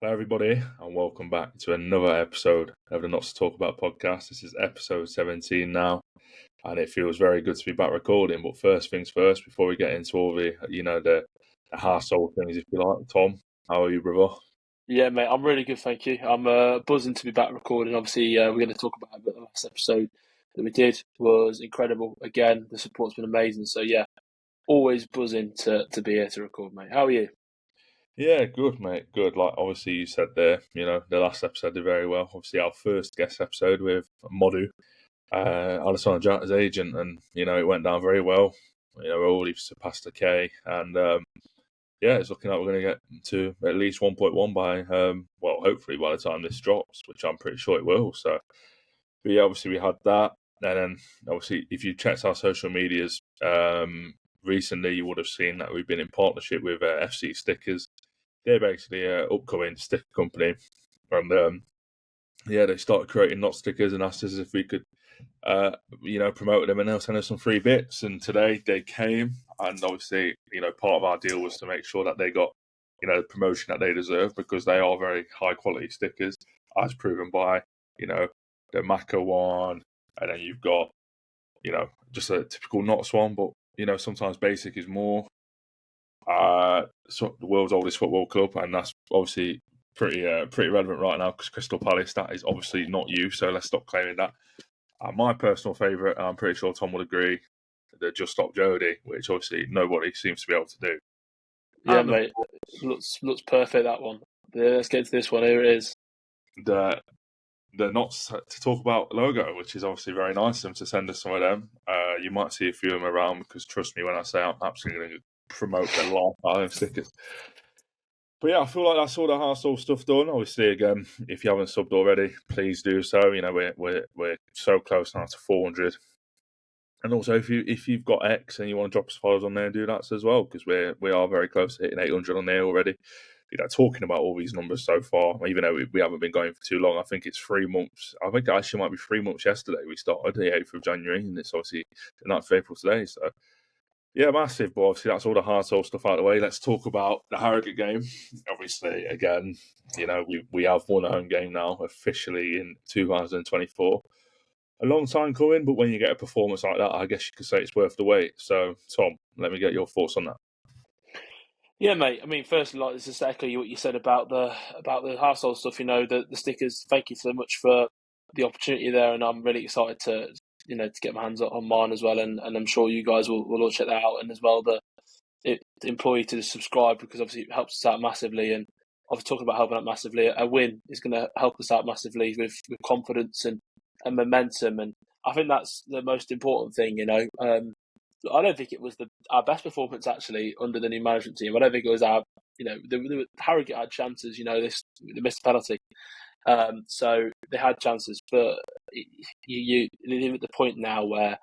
Hello, everybody, and welcome back to another episode of the Not to Talk About podcast. This is episode 17 now, and it feels very good to be back recording. But first things first, before we get into all the household things, if you like, Tom, how are you, brother? Yeah, mate, I'm really good, thank you. I'm buzzing to be back recording. Obviously, we're going to talk about it, but the last episode that we did was incredible. Again, the support's been amazing. So, yeah, always buzzing to be here to record, mate. How are you? Yeah, good, mate. Good. Like, obviously, you said there, the last episode did very well. Obviously, our first guest episode with Modou, Alessandro Gianna's agent, and, it went down very well. We already surpassed the K, and yeah, it's looking like we're going to get to at least 1.1 by, hopefully by the time this drops, which I'm pretty sure it will. So, but yeah, obviously we had that. And then, obviously, if you checked our social medias recently, you would have seen that we've been in partnership with FC Stickers. They're basically an upcoming sticker company. And yeah, they started creating not stickers and asked us if we could promote them, and they'll send us some free bits. And today they came, and obviously, part of our deal was to make sure that they got, the promotion that they deserve, because they are very high quality stickers, as proven by, the Maka one, and then you've got, just a typical Knots one, but, sometimes basic is more. So the world's oldest football club, and that's obviously pretty relevant right now, because Crystal Palace, that is obviously not you, so let's stop claiming that. My personal favourite, and I'm pretty sure Tom would agree, the Just Stop Jody, which obviously nobody seems to be able to do. Yeah, mate, looks perfect, that one. Yeah, let's get to this one. Here it is. The Not to Talk About logo, which is obviously very nice of them to send us some of them. You might see a few of them around, because trust me when I say I'm absolutely going to promote the life out of stickers. But yeah, I feel like that's all the household stuff done. Obviously, again, if you haven't subbed already, please do so. We're so close now to 400. And also, if you've got X and you want to drop us followers on there, do that as well, because we are very close to hitting 800 on there already. Talking about all these numbers so far, even though we haven't been going for too long. I think it's 3 months. I think it actually might be 3 months yesterday we started, the 8th of January, and it's obviously the 9th of April today. So, yeah, massive. But obviously, that's all the household stuff out of the way. Let's talk about the Harrogate game. Obviously, again, we have won a home game now, officially in 2024. A long time coming, but when you get a performance like that, I guess you could say it's worth the wait. So, Tom, let me get your thoughts on that. Yeah, mate. I mean, firstly, like, just to echo what you said about the household stuff. The stickers. Thank you so much for the opportunity there, and I'm really excited to get my hands on mine as well. And I'm sure you guys will all check that out, and as well the employee to subscribe, because obviously it helps us out massively. And obviously talking about helping out massively, a win is going to help us out massively with confidence and momentum. And I think that's the most important thing. I don't think it was our best performance actually under the new management team. I don't think it was our, Harrogate had chances. They missed a penalty, so they had chances, but you live at the point now where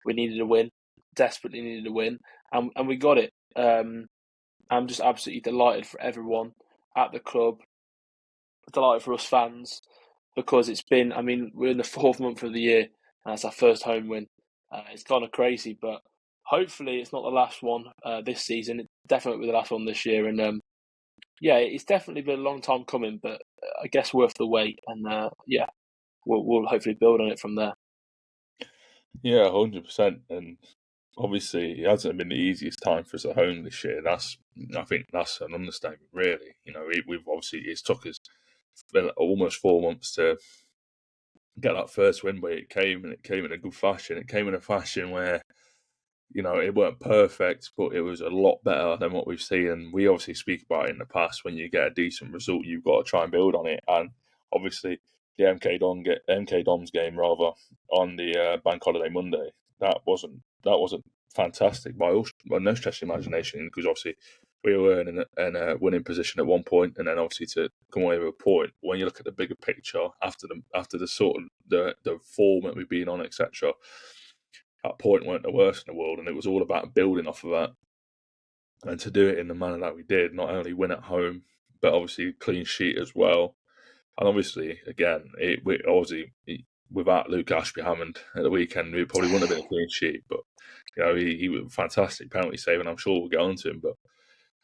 we needed a win, desperately needed a win, and we got it. I'm just absolutely delighted for everyone at the club, delighted for us fans, because it's been. I mean, we're in the 4th month of the year, and it's our first home win. It's kind of crazy, but hopefully it's not the last one this season. It's definitely the last one this year, and yeah, it's definitely been a long time coming, but I guess worth the wait. And yeah, we'll hopefully build on it from there. Yeah, 100%. And obviously, it hasn't been the easiest time for us at home this year. I think that's an understatement, really. We've obviously, it's took us almost 4 months to get that first win, but it came in a good fashion. It came in a fashion where, it weren't perfect, but it was a lot better than what we've seen. And we obviously speak about it in the past. When you get a decent result, you've got to try and build on it. And obviously, the MK Doms game rather on the bank holiday Monday, that wasn't fantastic by no stretch of imagination, because obviously we were in a winning position at one point, and then obviously to come away with a point. When you look at the bigger picture after the sort of the form that we've been on, etc., that point weren't the worst in the world, and it was all about building off of that. And to do it in the manner that we did, not only win at home, but obviously clean sheet as well. And obviously, again, without Luke Ashby-Hammond at the weekend, we probably wouldn't have been a clean sheet. But he was a fantastic penalty save, and I'm sure we'll get on to him. But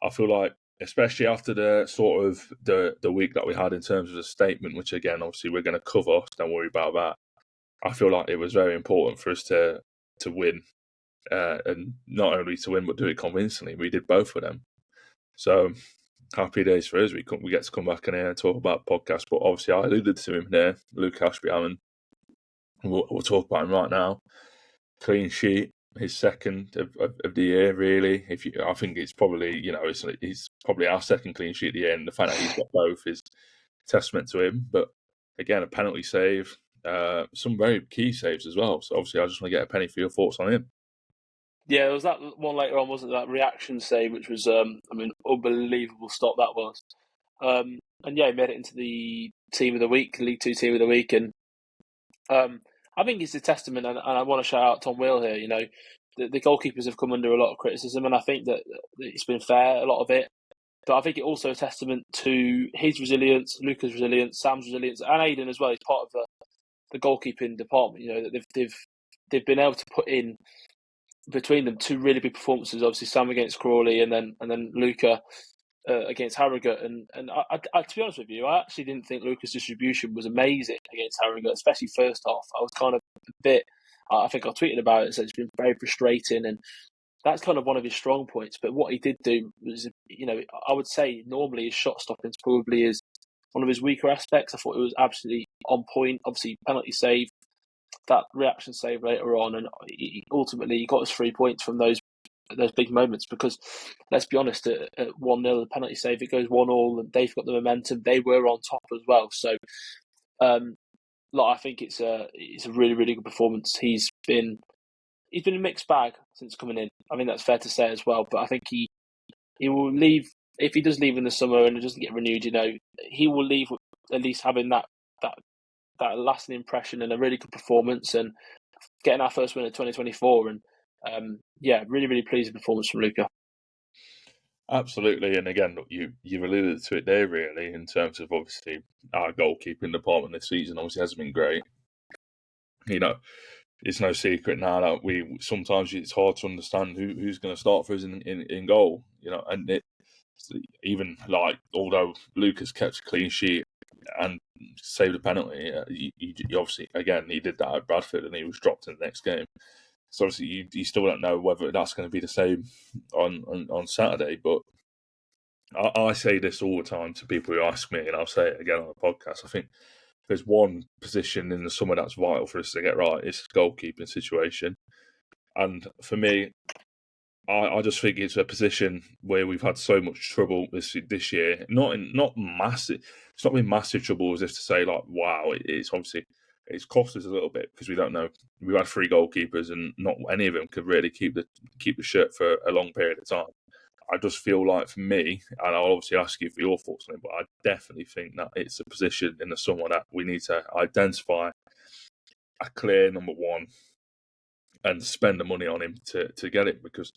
I feel like especially after the sort of the week that we had in terms of the statement, which again, obviously, we're going to cover. So don't worry about that. I feel like it was very important for us to win, and not only to win but do it convincingly. We did both of them. So happy days for us. We get to come back in here and talk about podcasts. But obviously, I alluded to him there, Luke Ashby-Hammond. We'll talk about him right now. Clean sheet, his second of the year, really. I think it's probably, it's probably our second clean sheet of the year, and the fact that he's got both is testament to him. But again, a penalty save, some very key saves as well. So obviously, I just want to get a penny for your thoughts on him. Yeah, there was that one later on, wasn't it? That reaction save, which was, unbelievable stop that was. And yeah, he made it into the team of the week, League Two team of the week, and I think it's a testament. And I want to shout out Tom Wheel here. The goalkeepers have come under a lot of criticism, and I think that it's been fair, a lot of it. But I think it also a testament to his resilience, Luca's resilience, Sam's resilience, and Aidan as well. He's part of the goalkeeping department. That they've been able to put in between them two really big performances. Obviously, Sam against Crawley, and then Luca against Harrogate. And I, to be honest with you, I actually didn't think Luca's distribution was amazing against Harrogate, especially first half. I was kind of a bit. I think I tweeted about it. So it's been very frustrating, and that's kind of one of his strong points. But what he did do was, I would say normally his shot stopping probably is one of his weaker aspects. I thought it was absolutely on point. Obviously, penalty save, that reaction save later on, and ultimately he got us 3 points from those big moments. Because let's be honest, at 1-0, the penalty save, it goes 1-1, and they've got the momentum. They were on top as well. So, I think it's a really, really good performance. He's been a mixed bag since coming in. I mean, that's fair to say as well. But I think he will leave, if he does leave in the summer and it doesn't get renewed. He will leave with at least having that lasting impression and a really good performance, and getting our first win in 2024. And really, really pleasing performance from Luca. Absolutely, and again, look, you've alluded to it there, really, in terms of obviously our goalkeeping department this season. Obviously, hasn't been great. It's no secret now that sometimes it's hard to understand who's going to start for us in goal. And even like, although Lucas kept a clean sheet and saved a penalty, he obviously, again, he did that at Bradford and he was dropped in the next game. So obviously you still don't know whether that's going to be the same on Saturday. But I say this all the time to people who ask me, and I'll say it again on the podcast. I think there's one position in the summer that's vital for us to get right. It's the goalkeeping situation. And for me, I just think it's a position where we've had so much trouble this year. Not massive. It's not been massive trouble as if to say like, wow, it's cost us a little bit because we don't know. We've had 3 goalkeepers and not any of them could really keep the shirt for a long period of time. I just feel like, for me, and I'll obviously ask you for your thoughts on it, but I definitely think that it's a position in the summer that we need to identify a clear number one and spend the money on him to get it, because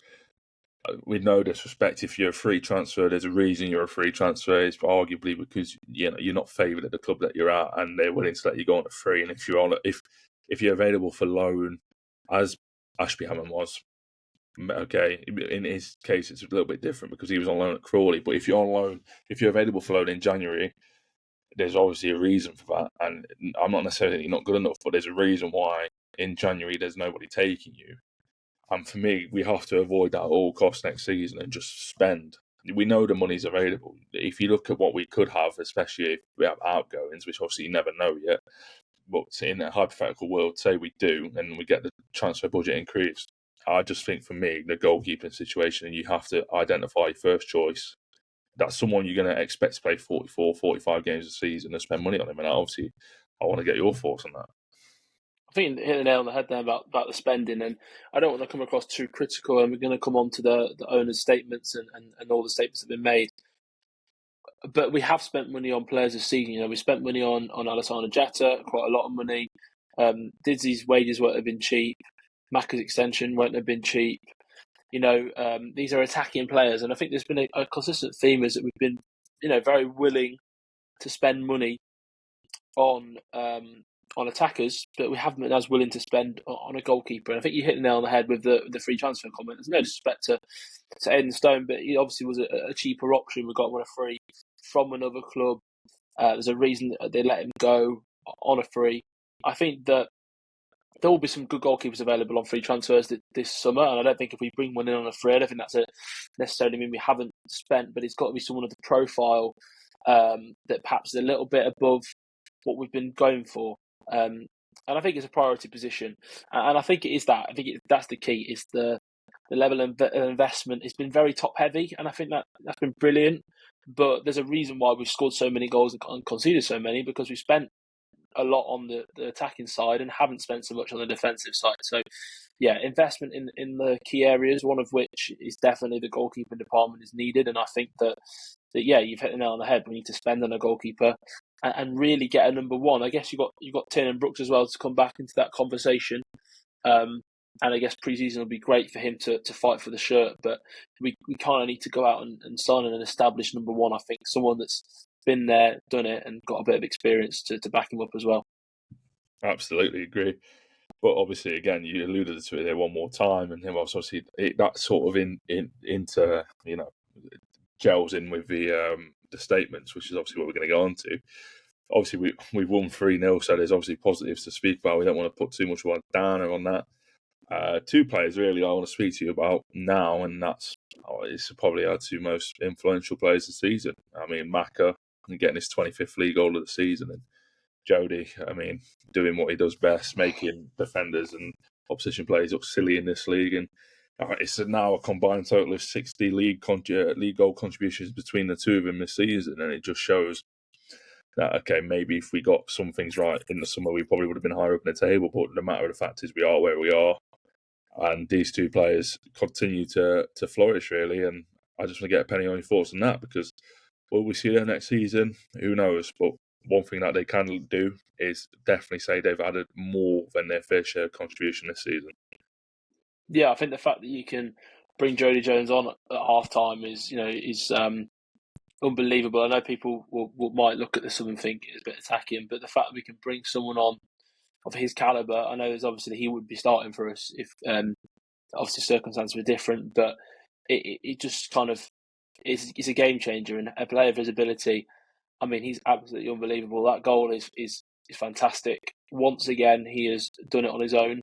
with no disrespect, if you're a free transfer, there's a reason you're a free transfer. It's arguably because you're not favoured at the club that you're at, and they're willing to let you go on a free. And if you're available for loan, as Ashby-Hammond was, okay, in his case it's a little bit different because he was on loan at Crawley. But if you're on loan, if you're available for loan in January, there's obviously a reason for that. And I'm not necessarily you're not good enough, but there's a reason why in January there's nobody taking you. And for me, we have to avoid that at all costs next season and just spend. We know the money's available. If you look at what we could have, especially if we have outgoings, which obviously you never know yet, but in a hypothetical world, say we do, and we get the transfer budget increased, I just think, for me, the goalkeeping situation, you have to identify your first choice. That's someone you're going to expect to play 44, 45 games a season and spend money on him. And obviously, I want to get your thoughts on that. I think you hit the nail on the head there about the spending, and I don't want to come across too critical, and we're going to come on to the owner's statements and all the statements that have been made. But we have spent money on players this season. We spent money on Alassane Jetta, quite a lot of money. Didzy's wages won't have been cheap. Macca's extension won't have been cheap. These are attacking players, and I think there's been a consistent theme is that we've been, very willing to spend money on on attackers, but we haven't been as willing to spend on a goalkeeper. And I think you hit the nail on the head with the free transfer comment. There's no disrespect to Aidan Stone, but he obviously was a cheaper option. We got one a free from another club. There's a reason that they let him go on a free. I think that there will be some good goalkeepers available on free transfers this summer, and I don't think if we bring one in on a free, I don't think that's necessarily mean we haven't spent, but it's got to be someone of the profile that perhaps is a little bit above what we've been going for. And I think it's a priority position, and I think it is that. I think that's the key. Is the level of investment. It's been very top heavy, and I think that's been brilliant. But there's a reason why we've scored so many goals and conceded so many, because we spent a lot on the attacking side and haven't spent so much on the defensive side. So, yeah, investment in the key areas, one of which is definitely the goalkeeping department, is needed. And I think that yeah, you've hit the nail on the head. We need to spend on a goalkeeper and really get a number one. I guess you got Tin and Brooks as well to come back into that conversation. And I guess pre-season will be great for him to fight for the shirt, but we kind of need to go out and sign an established number one. I think someone that's been there, done it, and got a bit of experience to back him up as well. Absolutely agree. But obviously, again, you alluded to it there one more time, and him obviously that sort of into gels in with the statements, which is obviously what we're going to go on to. Obviously, we've won 3-0, so there's obviously positives to speak about. We don't want to put too much of a downer on that. Two players really I want to speak to you about now, and it's probably our two most influential players this season. I mean, Maka getting his 25th league goal of the season, and Jody, I mean, doing what he does best, making defenders and opposition players look silly in this league. And it's now a combined total of 60 league goal contributions between the two of them this season, and it just shows that, okay, maybe if we got some things right in the summer, we probably would have been higher up in the table. But the matter of the fact is, we are where we are. And these two players continue to flourish, really. And I just want to get a penny on your thoughts on that, because will we see them next season? Who knows? But one thing that they can do is definitely say they've added more than their fair share of contribution this season. Yeah, I think the fact that you can bring Jody Jones on at half time is unbelievable. I know people might look at this and think it's a bit attacking, but the fact that we can bring someone on of his calibre, I know there's obviously he would be starting for us if obviously circumstances were different, but it just kind of is a game changer, and a player of his ability. I mean, he's absolutely unbelievable. That goal is fantastic. Once again, he has done it on his own.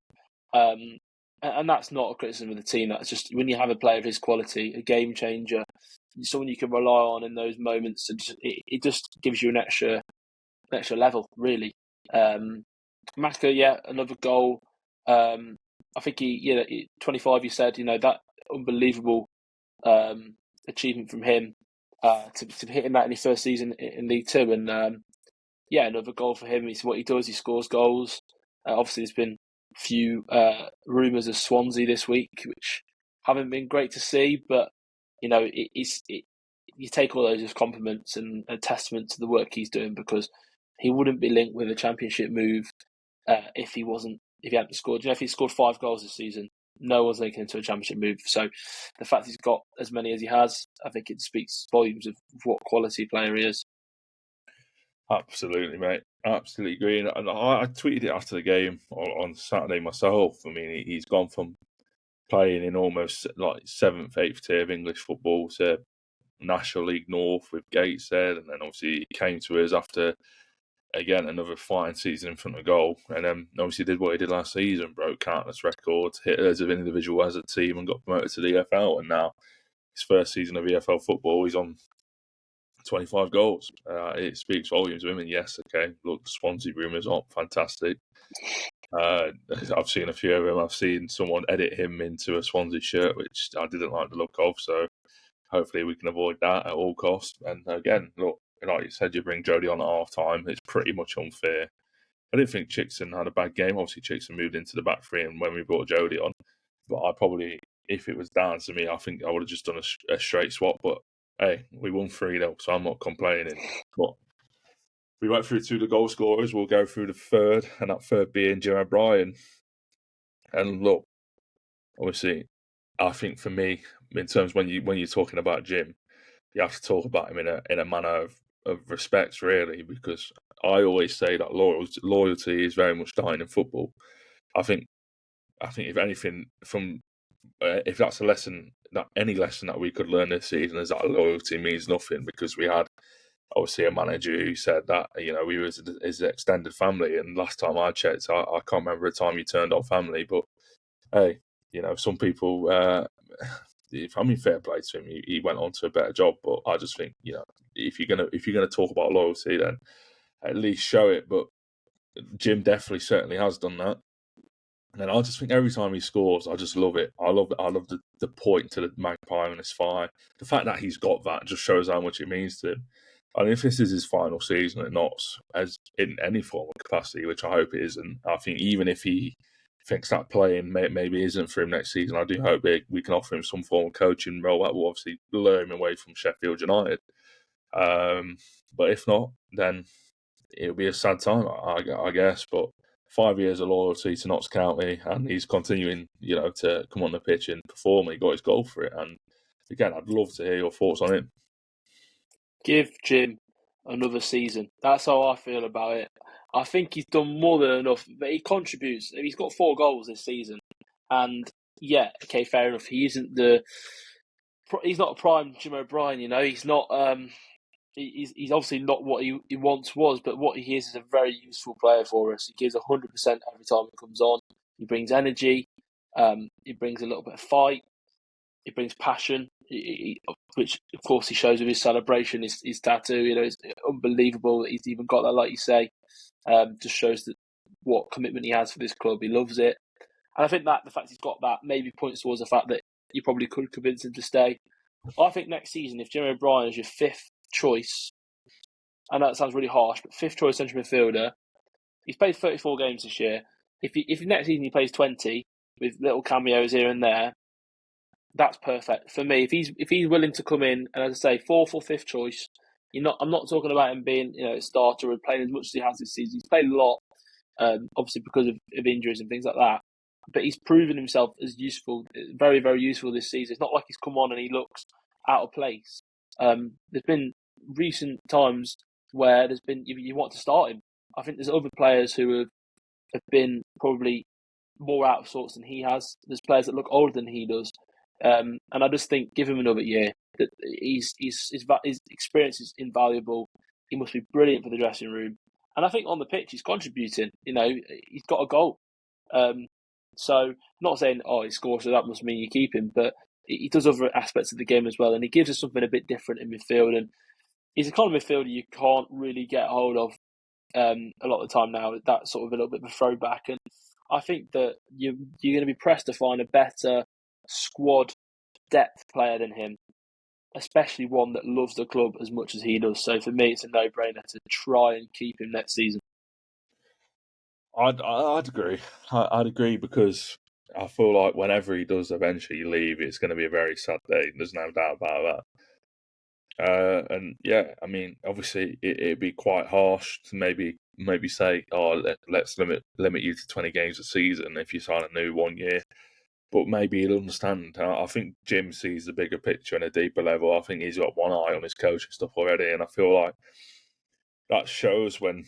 And that's not a criticism of the team. That's just when you have a player of his quality, a game changer, someone you can rely on in those moments, and it just gives you an extra level, really. Maka, yeah, another goal. I think he 25. You said, that unbelievable achievement from him to hitting that in his first season in League Two, and another goal for him. It's what he does. He scores goals. Obviously, there's been a few rumours of Swansea this week, which haven't been great to see. But you take all those as compliments and a testament to the work he's doing, because he wouldn't be linked with a Championship move if he hadn't scored. If he scored 5 goals this season, no one's linking him to a Championship move. So the fact he's got as many as he has, I think it speaks volumes of what quality player he is. Absolutely, mate. Absolutely agree. And I tweeted it after the game on Saturday myself. I mean, he's gone from playing in almost like 7th, 8th tier of English football to National League North with Gateshead, and then obviously he came to us after, again, another fine season in front of goal, and then obviously did what he did last season, broke countless records, hit as an individual, as a team, and got promoted to the EFL. And now his first season of EFL football, he's on 25 goals. It speaks volumes of him. And yes, okay, look, Swansea rumours aren't fantastic. I've seen a few of them. I've seen someone edit him into a Swansea shirt, which I didn't like the look of. So hopefully we can avoid that at all costs. And again, look, like you said, you bring Jody on at half time. It's pretty much unfair. I didn't think Chickson had a bad game. Obviously, Chickson moved into the back three, and when we brought Jody on, but I probably, if it was down to me, I think I would have just done a straight swap. But hey, we won 3-0, so I'm not complaining. But we went through to the goal scorers. We'll go through the third, and that third being Jim O'Brien. And look, obviously, I think for me, in terms when you're talking about Jim, you have to talk about him in a manner of respect, really, because I always say that loyalty is very much dying in football. I think if anything, if that's a lesson, that any lesson that we could learn this season is that loyalty means nothing, because we had obviously a manager who said that we was his extended family, and last time I checked, I can't remember a time he turned on family. But hey, some people. Fair play to him. He went on to a better job, but I just think if you're gonna talk about loyalty, then at least show it. But Jim definitely certainly has done that. And I just think every time he scores, I just love it. I love the point to the magpie and his fire. The fact that he's got that just shows how much it means to him. And if this is his final season at Notts, as in any form of capacity, which I hope it isn't, I think even if he thinks that playing maybe isn't for him next season, I do hope we can offer him some form of coaching role that will obviously lure him away from Sheffield United. But if not, then it'll be a sad time, I guess. But 5 years of loyalty to Notts County, and he's continuing, to come on the pitch and perform. He got his goal for it, and again, I'd love to hear your thoughts on him. Give Jim another season. That's how I feel about it. I think he's done more than enough, but he contributes. He's got 4 goals this season, and yeah, okay, fair enough. He's not a prime Jim O'Brien. He's not. He's obviously not what he once was, but what he is a very useful player for us. He gives 100% every time he comes on. He brings energy. He brings a little bit of fight. He brings passion, which of course he shows with his celebration, his tattoo. It's unbelievable that he's even got that, like you say. Just shows what commitment he has for this club. He loves it, and I think that the fact he's got that maybe points towards the fact that you probably could convince him to stay. I think next season, if Jim O'Brien is your 5th choice, I know it sounds really harsh, but 5th choice central midfielder, he's played 34 games this year. If next season he plays 20 with little cameos here and there, that's perfect for me. If he's willing to come in and, as I say, 4th or 5th choice, I'm not talking about him being a starter and playing as much as he has this season. He's played a lot, obviously because of injuries and things like that. But he's proven himself as useful, very, very useful this season. It's not like he's come on and he looks out of place. There's been recent times where there's been you want to start him. I think there's other players who have been probably more out of sorts than he has. There's players that look older than he does, and I just think give him another year. That his experience is invaluable. He must be brilliant for the dressing room, and I think on the pitch he's contributing. He's got a goal. So not saying he scores, so that must mean you keep him, but he does other aspects of the game as well, and he gives us something a bit different in midfield. And he's a kind of midfielder you can't really get hold of a lot of the time now. That's sort of a little bit of a throwback, and I think that you're going to be pressed to find a better squad depth player than him, especially one that loves the club as much as he does. So for me, it's a no-brainer to try and keep him next season. I'd agree. I'd agree, because I feel like whenever he does eventually leave, it's going to be a very sad day. There's no doubt about that. And yeah, I mean, obviously, it'd be quite harsh to maybe say, let's limit you to 20 games a season if you sign a new 1 year. But maybe he'll understand. I think Jim sees the bigger picture and a deeper level. I think he's got one eye on his coaching stuff already, and I feel like that shows when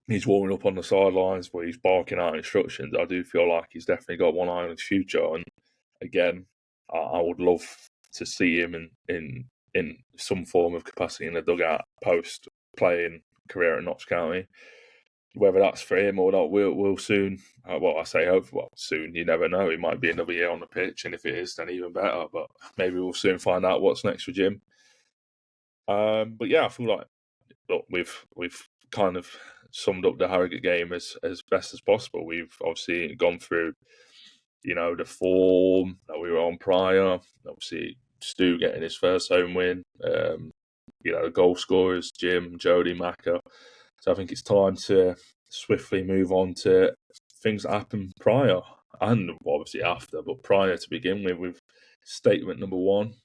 he's warming up on the sidelines, where he's barking out instructions. I do feel like he's definitely got one eye on his future. And again, I would love to see him in some form of capacity in the dugout post playing career at Notts County. Whether that's for him or not, we'll soon. I say hope. Well, soon. You never know. It might be another year on the pitch, and if it is, then even better. But maybe we'll soon find out what's next for Jim. But yeah, I feel like we've kind of summed up the Harrogate game as best as possible. We've obviously gone through, the form that we were on prior. Obviously, Stu getting his first home win. The goal scorers, Jim, Jody, Maka. So I think it's time to swiftly move on to things that happened prior and obviously after, but prior to begin with statement number 1.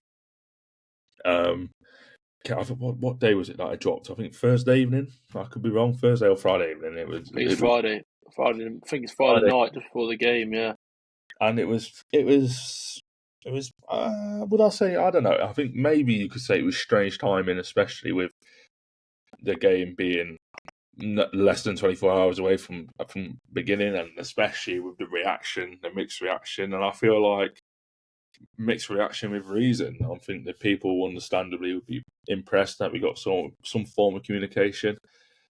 What day was it that I dropped? I think Thursday evening. I could be wrong. Thursday or Friday evening. I think it's Friday. Friday. I think it's Friday night just before the game. Yeah. And it was. Would I say? I don't know. I think maybe you could say it was strange timing, especially with the game being less than 24 hours away from beginning, and especially with the mixed reaction. And I feel like mixed reaction with reason. I think that people understandably would be impressed that we got some form of communication.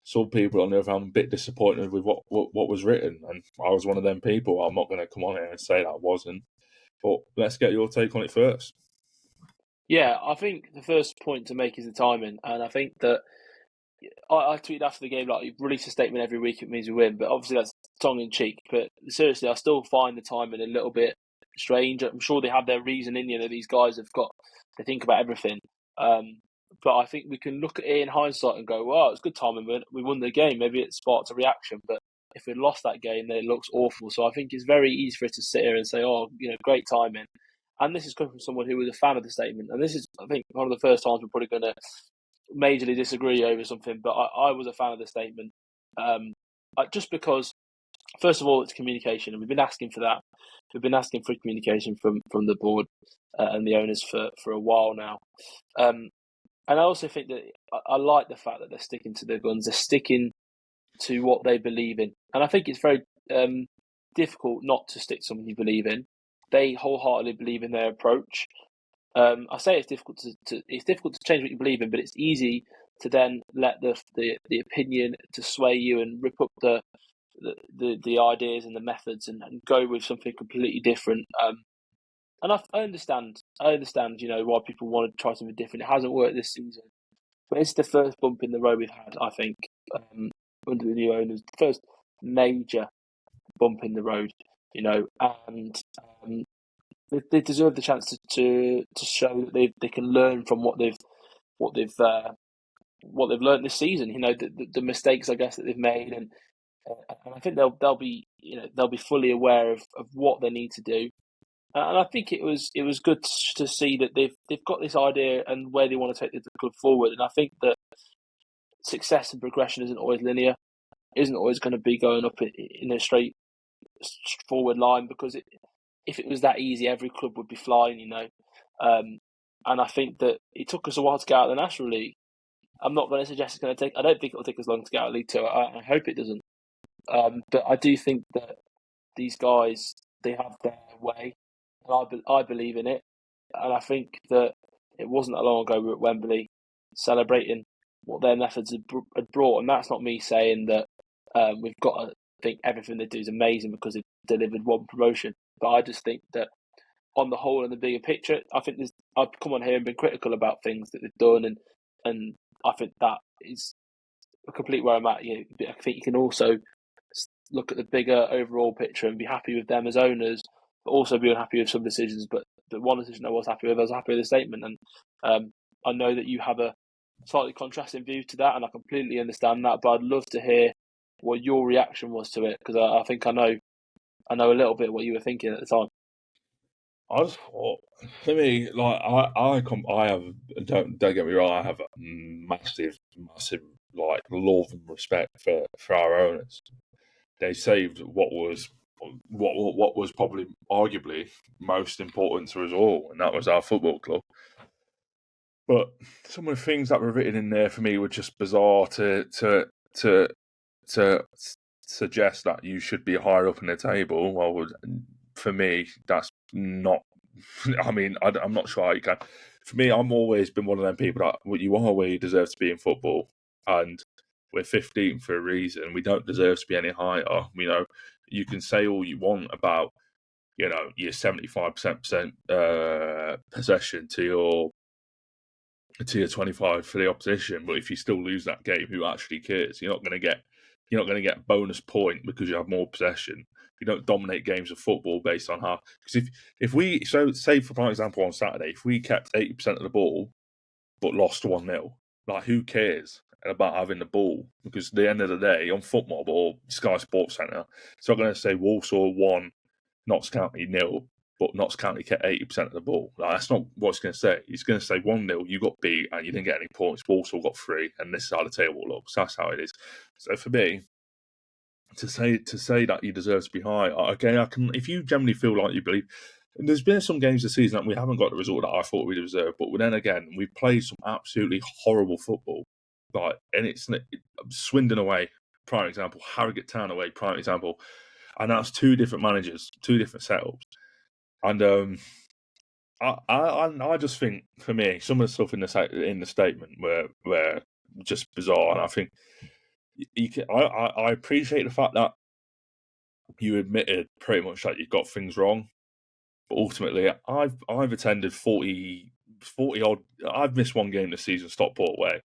Some people on the other hand, a bit disappointed with what was written, and I was one of them people. I'm not going to come on here and say that I wasn't, but let's get your take on it first. Yeah, I think the first point to make is the timing, and I think that I tweeted after the game, like, you release a statement every week, it means we win, but obviously that's tongue in cheek. But seriously, I still find the timing a little bit strange. I'm sure they have their reasoning. These guys they think about everything. But I think we can look at it in hindsight and go, "Well, it's good timing. We won the game. Maybe it sparked a reaction." But if we lost that game, then it looks awful. So I think it's very easy for us to sit here and say, "Oh, great timing." And this is coming from someone who was a fan of the statement. And this is, I think, one of the first times we're probably going to majorly disagree over something. But I was a fan of the statement, just because, first of all, it's communication, and we've been asking for that. We've been asking for communication from the board and the owners for a while now. And I also think that I like the fact that they're sticking to their guns. They're sticking to what they believe in. And I think it's very difficult not to stick to something you believe in. They wholeheartedly believe in their approach. I say it's difficult to change what you believe in, but it's easy to then let the opinion to sway you and rip up the ideas and the methods and go with something completely different. And I understand, why people want to try something different. It hasn't worked this season, but it's the first bump in the road we've had, I think, under the new owners. The first major bump in the road, and they deserve the chance to show that they can learn from what they've learned this season. The mistakes, I guess, that they've made, and I think they'll be fully aware of what they need to do. And I think it was good to see that they've got this idea and where they want to take the club forward. And I think that success and progression isn't always linear, isn't always going to be going up in a straight forward line, because if it was that easy, every club would be flying, And I think that it took us a while to get out of the National League. I'm not going to suggest it's going to take. I don't think it'll take as long to get out of League Two. I hope it doesn't. But I do think that these guys, they have their way, and I believe in it. And I think that it wasn't that long ago we were at Wembley celebrating what their methods had brought. And that's not me saying that we've got to think everything they do is amazing because they've delivered one promotion. But I just think that on the whole and the bigger picture, I think I've come on here and been critical about things that they've done, and I think that is complete where I'm at. I think you can also look at the bigger overall picture and be happy with them as owners, but also be unhappy with some decisions. But the one decision I was happy with the statement. And I know that you have a slightly contrasting view to that, and I completely understand that. But I'd love to hear what your reaction was to it, because I think I know a little bit what you were thinking at the time. I just thought, for me, like I have, don't get me wrong, I have a massive like love and respect for our owners. They saved what was probably arguably most important to us all, and that was our football club. But some of the things that were written in there for me were just bizarre to suggest that you should be higher up in the table. Well, for me, that's not. I mean, I'm not sure how you can. For me, I'm always been one of them people that you are where you deserve to be in football, and we're 15th for a reason. We don't deserve to be any higher. You can say all you want about, your 75% possession to your 25 for the opposition, but if you still lose that game, who actually cares? You're not going to get a bonus point because you have more possession. You don't dominate games of football based on how. Because if we, so say for example on Saturday, if we kept 80% of the ball but lost 1-0, like, who cares about having the ball? Because at the end of the day, on Footmob or Sky Sports Centre, it's not going to say Walsall 1, Notts County 0, but Notts County kept 80% of the ball. Like, that's not what it's going to say. It's going to say 1-0, you got beat and you didn't get any points. Walsall got 3, and this is how the table looks. That's how it is. So for me, to say that you deserve to be high, okay, I can. If you generally feel like you believe, and there's been some games this season that we haven't got the result that I thought we deserved, but then again, we've played some absolutely horrible football. Like, and it's Swindon away, prime example. Harrogate Town away, prime example. And that's two different managers, two different setups. And I just think, for me, some of the stuff in the statement were just bizarre, and I think I appreciate the fact that you admitted pretty much that you got things wrong, but ultimately, I've attended 40 odd. I've missed one game this season, Stockport away.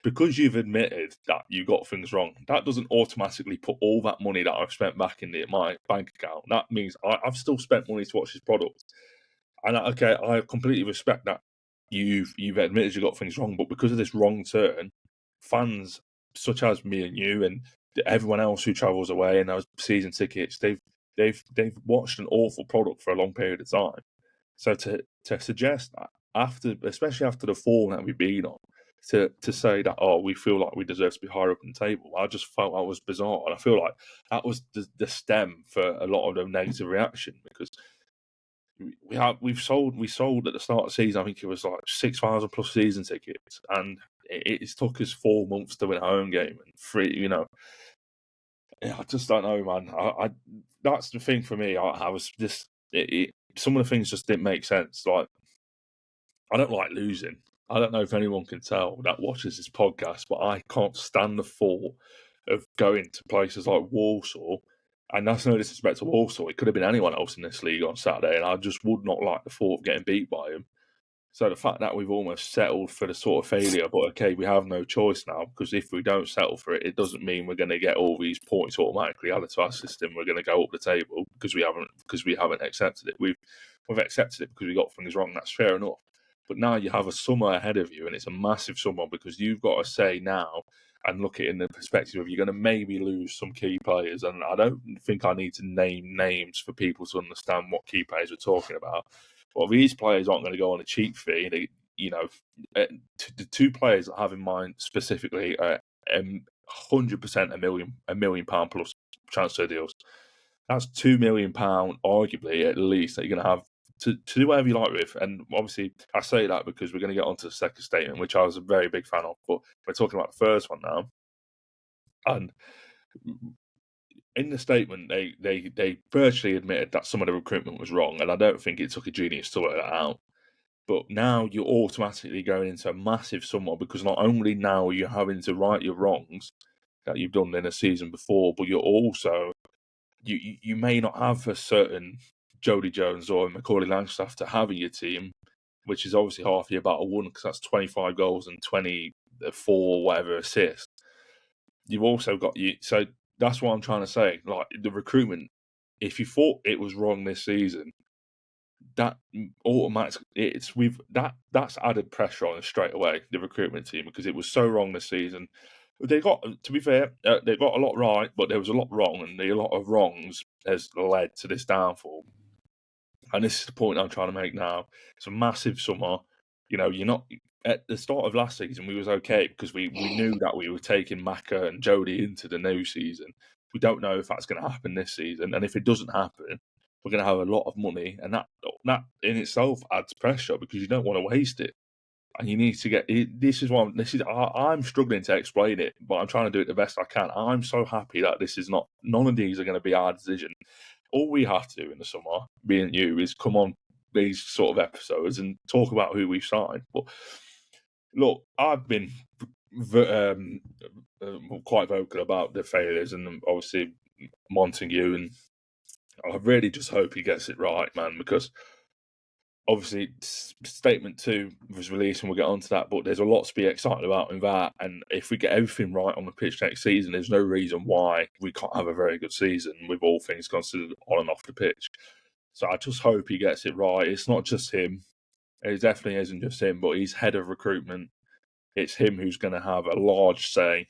Because you've admitted that you got things wrong, that doesn't automatically put all that money that I've spent back in my bank account. That means I've still spent money to watch this product. And okay, I completely respect that you've admitted you got things wrong, but because of this wrong turn, fans such as me and you and everyone else who travels away and those season tickets, they've watched an awful product for a long period of time. So to suggest that especially after the form that we've been on, to say that we feel like we deserve to be higher up in the table, I just felt that was bizarre, and I feel like that was the stem for a lot of the negative reaction, because we sold at the start of the season, I think it was like 6,000 plus season tickets, and it's took us 4 months to win a home game and three. I just don't know, man. I that's the thing for me. I was just some of the things just didn't make sense. Like, I don't like losing. I don't know if anyone can tell that watches this podcast, but I can't stand the thought of going to places like Walsall. And that's no disrespect to Walsall. It could have been anyone else in this league on Saturday, and I just would not like the thought of getting beat by him. So the fact that we've almost settled for the sort of failure, but okay, we have no choice now, because if we don't settle for it, it doesn't mean we're going to get all these points automatically added to our system. We're going to go up the table because we haven't accepted it. We've accepted it because we got things wrong. That's fair enough. But now you have a summer ahead of you, and it's a massive summer, because you've got to say now and look at it in the perspective of you're going to maybe lose some key players. And I don't think I need to name names for people to understand what key players we're talking about. Well, these players aren't going to go on a cheap fee. The two players I have in mind specifically are 100% £1 million plus transfer deals. That's £2 million, arguably, at least, that you're going to have to do whatever you like with. And obviously, I say that because we're going to get onto the second statement, which I was a very big fan of. But we're talking about the first one now. And in the statement, they virtually admitted that some of the recruitment was wrong, and I don't think it took a genius to work that out. But now you're automatically going into a massive summer, because not only now are you having to right your wrongs that you've done in a season before, but you're also you may not have a certain Jody Jones or Macaulay Langstaff to have in your team, which is obviously half your battle won, because that's 25 goals and 24 whatever assists. You've also got so that's what I'm trying to say. Like, the recruitment, if you thought it was wrong this season, that automatically that's added pressure on us straight away, the recruitment team, because it was so wrong this season. They got, to be fair, they got a lot right, but there was a lot wrong, and a lot of wrongs has led to this downfall. And this is the point I'm trying to make now. It's a massive summer. You're not at the start of last season. We was okay because we knew that we were taking Maka and Jody into the new season. We don't know if that's going to happen this season, and if it doesn't happen, we're going to have a lot of money, and that in itself adds pressure, because you don't want to waste it. And you need to get. I'm struggling to explain it, but I'm trying to do it the best I can. I'm so happy that this is not. None of these are going to be our decision. All we have to do in the summer, being you, is come on these sort of episodes and talk about who we've signed. But look, I've been quite vocal about the failures, and obviously Montague, and I really just hope he gets it right, man, because obviously statement 2 was released and we'll get onto that, but there's a lot to be excited about in that, and if we get everything right on the pitch next season, there's no reason why we can't have a very good season with all things considered on and off the pitch. So I just hope he gets it right. It's not just him. It definitely isn't just him, but he's head of recruitment. It's him who's going to have a large say.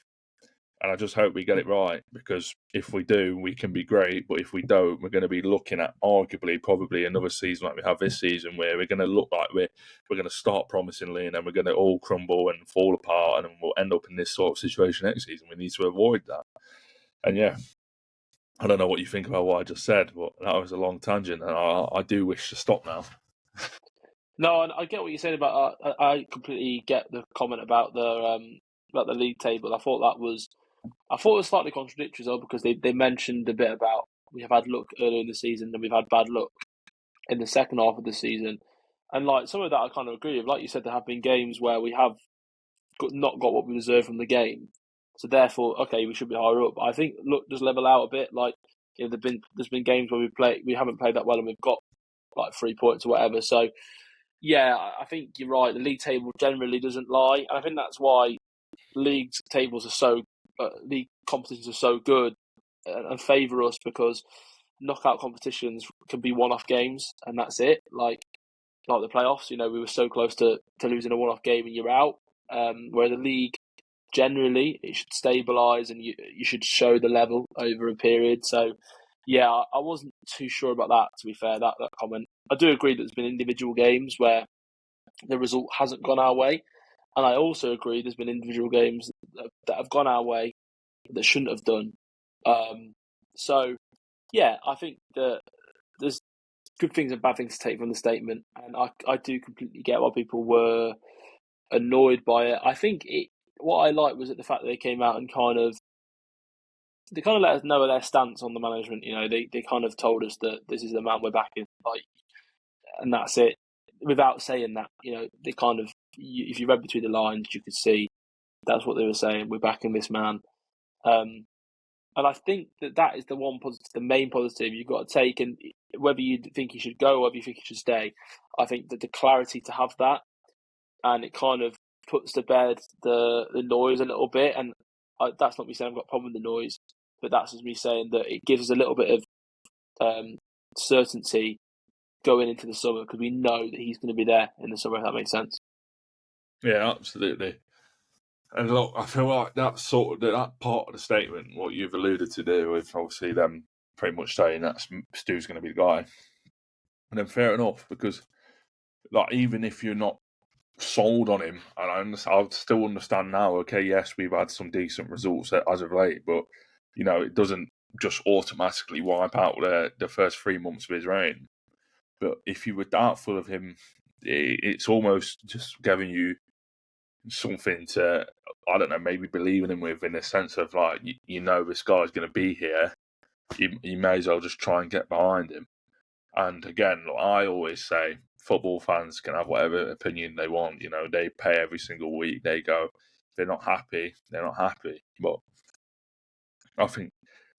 And I just hope we get it right, because if we do, we can be great. But if we don't, we're going to be looking at arguably probably another season like we have this season, where we're going to look like we're going to start promisingly, and then we're going to all crumble and fall apart, and then we'll end up in this sort of situation next season. We need to avoid that. And yeah, I don't know what you think about what I just said, but that was a long tangent, and I do wish to stop now. No, and I get what you're saying about. I completely get the comment about the league table, I thought it was slightly contradictory as well, because they mentioned a bit about we have had luck earlier in the season and we've had bad luck in the second half of the season. And like some of that I kind of agree with. Like you said, there have been games where we have not got what we deserve from the game. So therefore, okay, we should be higher up. But I think luck does level out a bit. Like, you know, there's been games where we haven't played that well and we've got like 3 points or whatever. So yeah, I think you're right. The league table generally doesn't lie, and I think that's why league tables are so league competitions are so good and favour us, because knockout competitions can be one-off games and that's it. Like the playoffs, you know, we were so close to losing a one-off game and you're out. Where the league, generally, it should stabilise and you should show the level over a period. So, yeah, I wasn't too sure about that, to be fair, that comment. I do agree that there's been individual games where the result hasn't gone our way. And I also agree there's been individual games that have gone our way that shouldn't have done. So, yeah, I think that there's good things and bad things to take from the statement. And I do completely get why people were annoyed by it. I think what I liked was the fact that they came out and they kind of let us know their stance on the management. You know, they kind of told us that this is the man we're backing, like, and that's it. Without saying that, you know, they kind of, if you read between the lines, you could see that's what they were saying. We're backing this man, and I think that is the one positive, the main positive you've got to take. And whether you think he should go or whether you think he should stay, I think that the clarity to have that, and it kind of puts to bed the noise a little bit. And that's not me saying I've got a problem with the noise, but that's just me saying that it gives us a little bit of certainty going into the summer, because we know that he's going to be there in the summer, if that makes sense. Yeah, absolutely. And look, I feel like that's sort of that part of the statement, what you've alluded to do, with obviously them pretty much saying that Stu's going to be the guy. And then fair enough, because like even if you're not sold on him, and I still understand now. Okay, yes, we've had some decent results as of late, but you know it doesn't just automatically wipe out the first 3 months of his reign. But if you were doubtful of him, it's almost just giving you something to, I don't know, maybe believe in him with, in the sense of like, you know this guy's going to be here. You may as well just try and get behind him. And again, look, I always say football fans can have whatever opinion they want. You know, they pay every single week. They go, if they're not happy, they're not happy. But I think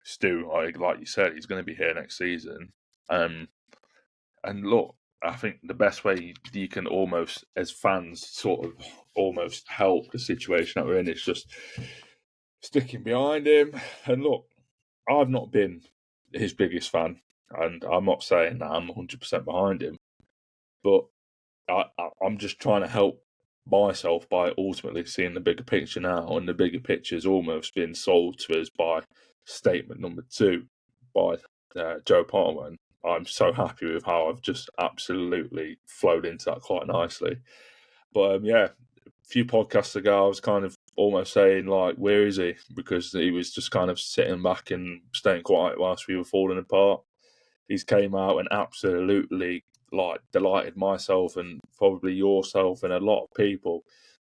Stu, like you said, he's going to be here next season. And look, I think the best way you can almost, as fans, sort of almost help the situation that we're in is just sticking behind him. And look, I've not been his biggest fan, and I'm not saying that I'm 100% behind him, but I'm just trying to help myself by ultimately seeing the bigger picture now, and the bigger picture is almost being sold to us by statement number 2 by Joe Palmer. And I'm so happy with how I've just absolutely flowed into that quite nicely. But yeah, a few podcasts ago, I was kind of almost saying, like, where is he? Because he was just kind of sitting back and staying quiet whilst we were falling apart. He's came out and absolutely, like, delighted myself and probably yourself and a lot of people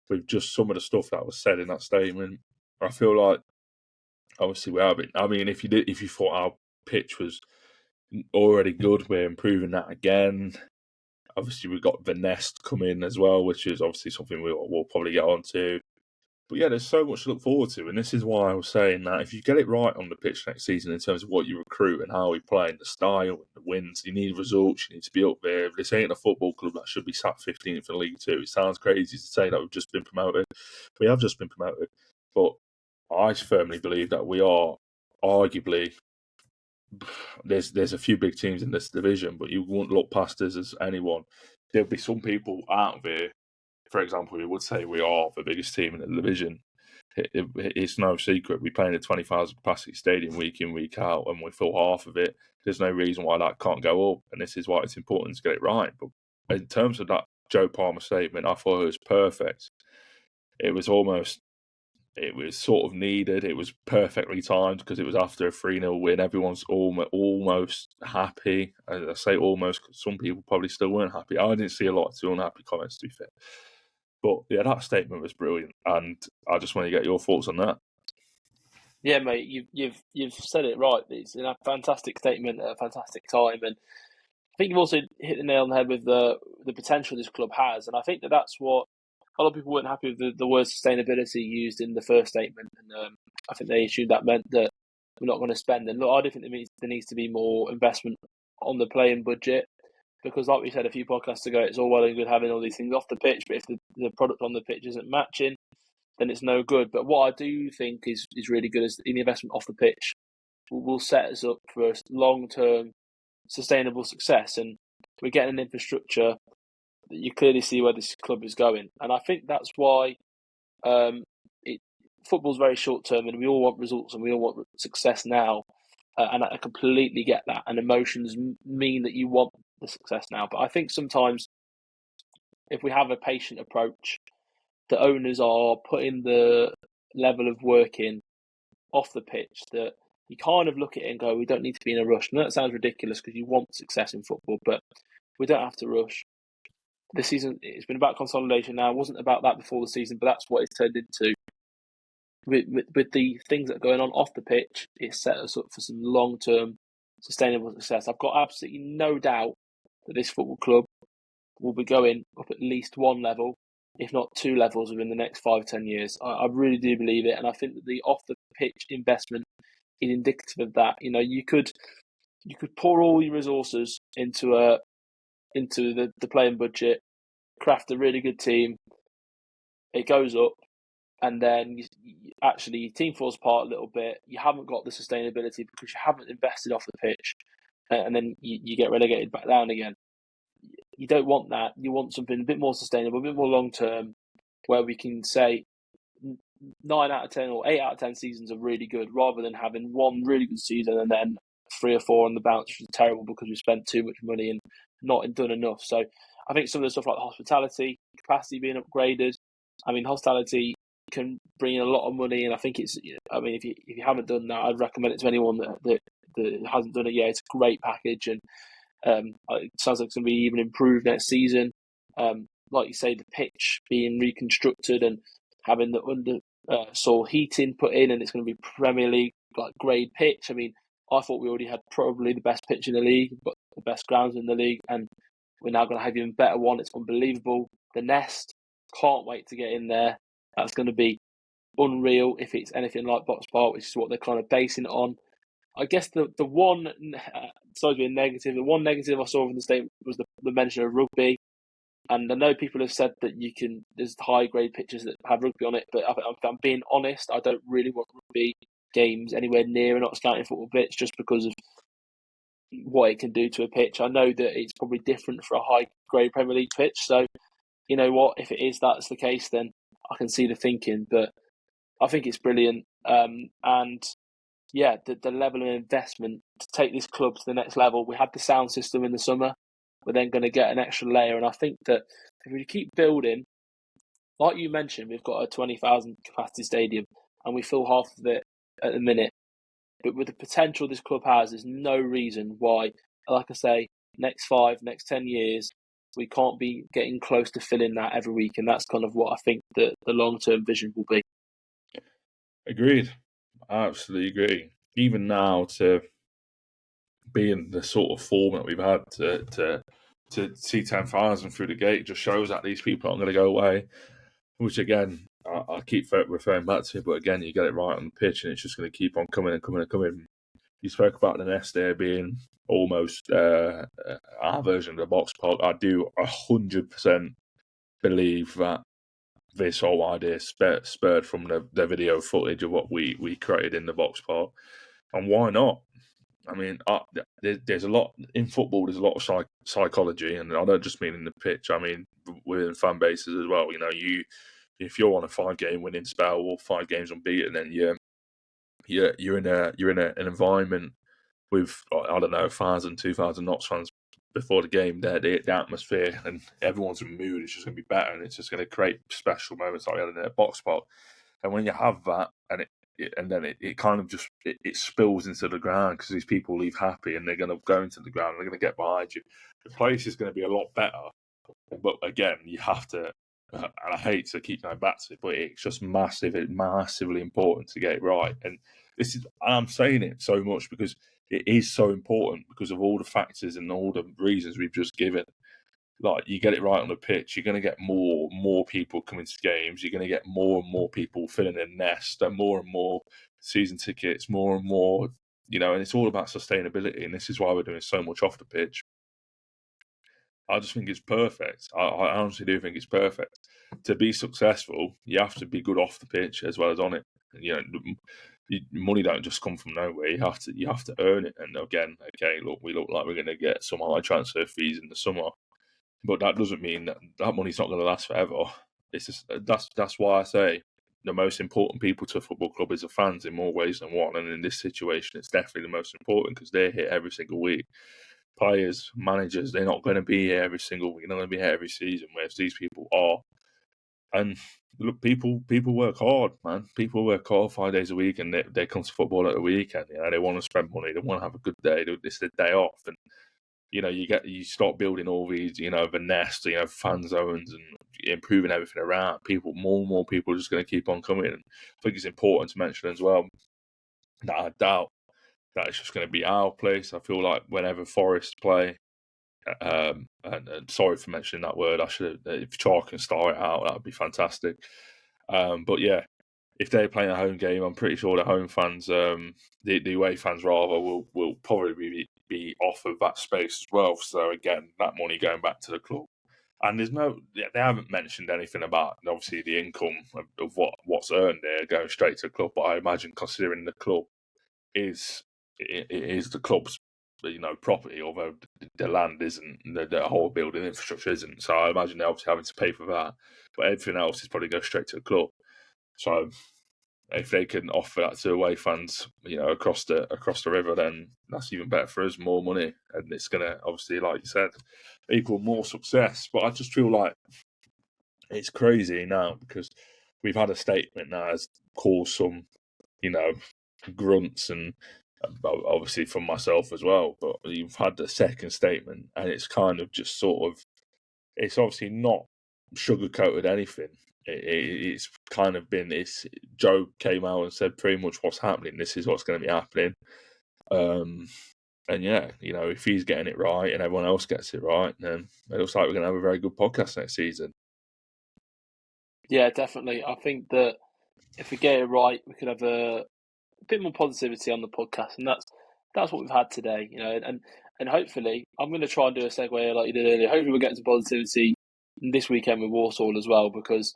with just some of the stuff that was said in that statement. I feel like, obviously, we have it. I mean, if you thought our pitch was already good, we're improving that again. Obviously, we've got the Nest come in as well, which is obviously something we'll probably get on to. But yeah, there's so much to look forward to. And this is why I was saying that if you get it right on the pitch next season in terms of what you recruit and how we play and the style and the wins, you need results, you need to be up there. This ain't a football club that should be sat 15th in League Two. It sounds crazy to say that we've just been promoted. We have just been promoted. But I firmly believe that we are arguably, there's a few big teams in this division, but you won't look past us as anyone. There'll be some people out there, for example, who would say we are the biggest team in the division. It's no secret. We play in a 20,000 capacity stadium week in, week out, and we fill half of it. There's no reason why that can't go up, and this is why it's important to get it right. But in terms of that Joe Palmer statement, I thought it was perfect. It was sort of needed. It was perfectly timed because it was after a 3-0 win. Everyone's almost happy. I say almost because some people probably still weren't happy. I didn't see a lot of too unhappy comments, to be fair. But yeah, that statement was brilliant, and I just want to get your thoughts on that. Yeah, mate, you've said it right. It's a fantastic statement at a fantastic time, and I think you've also hit the nail on the head with the potential this club has, and I think that's what a lot of people weren't happy with the word sustainability used in the first statement, and I think they assumed that meant that we're not going to spend. And look, I do think there needs to be more investment on the playing budget because, like we said a few podcasts ago, it's all well and good having all these things off the pitch, but if the product on the pitch isn't matching, then it's no good. But what I do think is really good is the investment off the pitch will set us up for a long-term sustainable success. And we're getting an infrastructure that you clearly see where this club is going. And I think that's why football's very short-term and we all want results and we all want success now. And I completely get that. And emotions mean that you want the success now. But I think sometimes if we have a patient approach, the owners are putting the level of work in off the pitch that you kind of look at it and go, we don't need to be in a rush. And that sounds ridiculous because you want success in football, but we don't have to rush. This season, it's been about consolidation now. It wasn't about that before the season, but that's what it's turned into. With the things that are going on off the pitch, it's set us up for some long-term sustainable success. I've got absolutely no doubt that this football club will be going up at least one level, if not two levels within the next 5-10 years. I really do believe it, and I think that the off-the-pitch investment is indicative of that. You know, you could pour all your resources into the playing budget, craft a really good team, it goes up, and then actually your team falls apart a little bit. You haven't got the sustainability because you haven't invested off the pitch, and then you get relegated back down again. You don't want that. You want something a bit more sustainable, a bit more long term, where we can say 9 out of 10 or 8 out of 10 seasons are really good, rather than having one really good season and then 3 or 4 on the bounce, which is terrible because we spent too much money and not done enough. So I think some of the stuff like the hospitality capacity being upgraded. I mean, hospitality can bring in a lot of money, and I think it's. I mean, if you haven't done that, I'd recommend it to anyone that hasn't done it yet. It's a great package, and it sounds like it's going to be even improved next season. Like you say, the pitch being reconstructed and having the under soil heating put in, and it's going to be Premier League like grade pitch. I mean, I thought we already had probably the best pitch in the league, but the best grounds in the league, and we're now going to have even better one. It's unbelievable. The Nest, can't wait to get in there. That's going to be unreal if it's anything like Box Park, which is what they're kind of basing it on. I guess the one, sorry to be a negative, the one negative I saw from the statement was the mention of rugby. And I know people have said that there's high grade pitches that have rugby on it, but if I'm being honest, I don't really want rugby games anywhere near a not scouting football pitch just because of what it can do to a pitch. I know that it's probably different for a high grade Premier League pitch. So, you know what, if that's the case, then I can see the thinking, but I think it's brilliant. And yeah, the level of investment to take this club to the next level. We had the sound system in the summer. We're then going to get an extra layer. And I think that if we keep building, like you mentioned, we've got a 20,000 capacity stadium and we fill half of it at the minute. But with the potential this club has, there's no reason why, like I say, next 10 years, we can't be getting close to filling that every week. And that's kind of what I think the long-term vision will be. Agreed. I absolutely agree. Even now, to be in the sort of form that we've had to see 10,000 through the gate just shows that these people aren't going to go away. Which again, I keep referring back to, but again, you get it right on the pitch, and it's just going to keep on coming and coming and coming. You spoke about the Nest there being almost our version of the box park. I do 100% believe that this whole idea spurred from the video footage of what we created in the box park. And why not? I mean, there's a lot in football. There's a lot of psychology, and I don't just mean in the pitch. I mean within fan bases as well. You know, if you're on a 5-game winning spell or 5 games unbeaten, then you're in an environment with, I don't know, 1,000, 2,000 Notts fans before the game. The atmosphere and everyone's mood is just going to be better, and it's just going to create special moments like we had in a box park. And when you have that, and then it kind of just it spills into the ground because these people leave happy and they're going to go into the ground and they're going to get behind you. The place is going to be a lot better, but again, you have to and I hate to keep going back to it, but it's just massively important to get it right. And I'm saying it so much because it is so important because of all the factors and all the reasons we've just given. Like, you get it right on the pitch, you're going to get more people coming to games. You're going to get more and more people filling their nest, and more season tickets, more and more, and it's all about sustainability. And this is why we're doing so much off the pitch. I just think it's perfect. I honestly do think it's perfect. To be successful, you have to be good off the pitch as well as on it. Money don't just come from nowhere. You have to earn it. And again, we look like we're going to get some high transfer fees in the summer, but that doesn't mean that money's not going to last forever. It's just that's why I say the most important people to a football club is the fans in more ways than one. And in this situation, it's definitely the most important because they're here every single week. Players, managers, they're not going to be here every single week. They're not going to be here every season, whereas these people are. And look, people work hard, man. People work hard 5 days a week, and they come to football at the weekend. They want to spend money. They want to have a good day. It's their day off, and you start building all these, the nest, fan zones, and improving everything around. More and more people are just going to keep on coming. And I think it's important to mention as well that I doubt that it's just going to be our place. I feel like whenever Forest play, and sorry for mentioning that word, I should have, if Char can start it out, that would be fantastic. But yeah, if they're playing a home game, I'm pretty sure the home fans, the away fans rather, will probably be off of that space as well. So again, that money going back to the club. And they haven't mentioned anything about obviously the income of what's earned there going straight to the club. But I imagine, considering the club is the club's property, although the land isn't, the whole building infrastructure isn't. So I imagine they're obviously having to pay for that, but everything else is probably go straight to the club. So if they can offer that to away fans, across the river, then that's even better for us. More money, and it's gonna obviously, like you said, equal more success. But I just feel like it's crazy now because we've had a statement that has caused some, grunts, and obviously from myself as well. But you've had the second statement, and it's kind of just sort of, it's obviously not sugarcoated anything. It's kind of been, Joe came out and said pretty much what's happening. This is what's going to be happening. And yeah, if he's getting it right and everyone else gets it right, then it looks like we're going to have a very good podcast next season. Yeah, definitely. I think that if we get it right, we could have a bit more positivity on the podcast, and that's what we've had today. And hopefully, I'm going to try and do a segue like you did earlier. Hopefully, we'll get some positivity this weekend with Walsall as well, because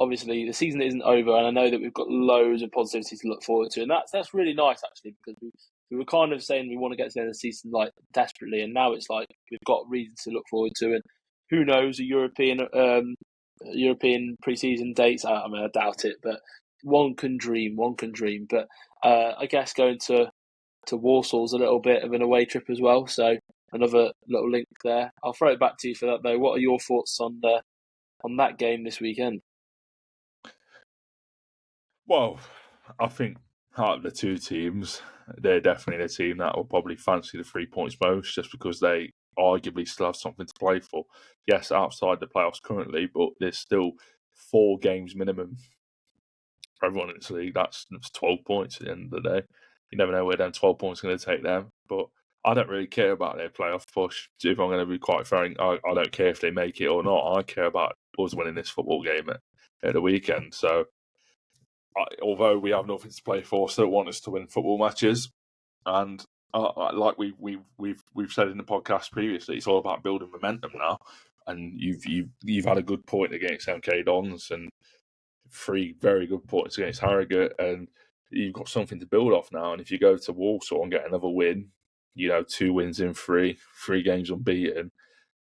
obviously the season isn't over, and I know that we've got loads of positivity to look forward to, and that's really nice actually, because we were kind of saying we want to get to the end of the season like desperately, and now it's like we've got reasons to look forward to, and who knows, a European pre-season dates. I mean, I doubt it, but one can dream. But I guess going to Walsall's a little bit of an away trip as well, so another little link there. I'll throw it back to you for that though. What are your thoughts on that game this weekend? Well, I think out of the two teams, they're definitely the team that will probably fancy the 3 points most, just because they arguably still have something to play for. Yes, outside the playoffs currently, but there's still 4 games minimum for everyone in this league. That's 12 points at the end of the day. You never know where them 12 points are going to take them. But I don't really care about their playoff push. If I'm going to be quite frank, I don't care if they make it or not. I care about us winning this football game at the weekend. So, although we have nothing to play for, still want us to win football matches. And like we've said in the podcast previously, it's all about building momentum now. And you've had a good point against MK Dons and 3 very good points against Harrogate, and you've got something to build off now. And if you go to Walsall and get another win, 2 wins in 3 games unbeaten,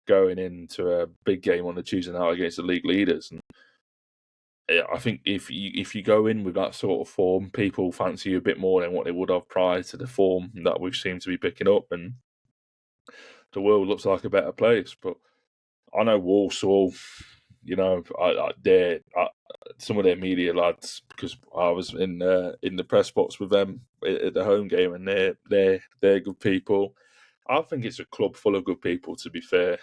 going into a big game on the Tuesday night against the league leaders. And I think if you go in with that sort of form, people fancy you a bit more than what they would have prior to the form that we've seemed to be picking up, and the world looks like a better place. But I know Walsall, some of their media lads, because I was in the press box with them at the home game, and they're good people. I think it's a club full of good people, to be fair.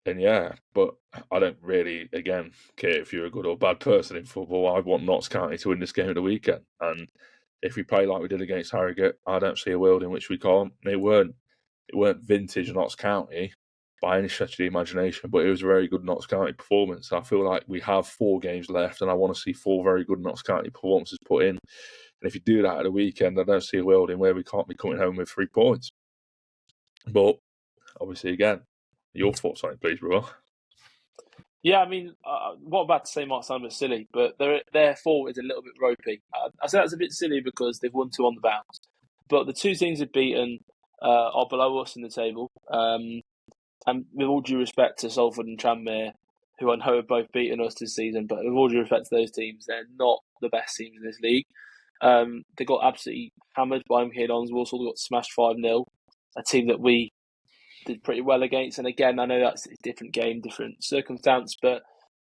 And yeah, but I don't really, again, care if you're a good or bad person in football. I want Notts County to win this game at the weekend. And if we play like we did against Harrogate, I don't see a world in which we can't. It weren't vintage Notts County by any stretch of the imagination, but it was a very good Notts County performance. I feel like we have 4 games left, and I want to see 4 very good Notts County performances put in. And if you do that at the weekend, I don't see a world in where we can't be coming home with 3 points. But obviously, again, your thoughts on it, please, brother. Yeah, I mean, what I'm about to say might sound a bit silly, but their forward is a little bit ropey. I say that's a bit silly because they've won 2 on the bounce, but the 2 teams they've beaten are below us in the table. And with all due respect to Salford and Tranmere, who I know have both beaten us this season, but with all due respect to those teams, they're not the best teams in this league. They got absolutely hammered by MK Dons. Walsall got smashed 5-0. A team that we did pretty well against. And again, I know that's a different game, different circumstance, but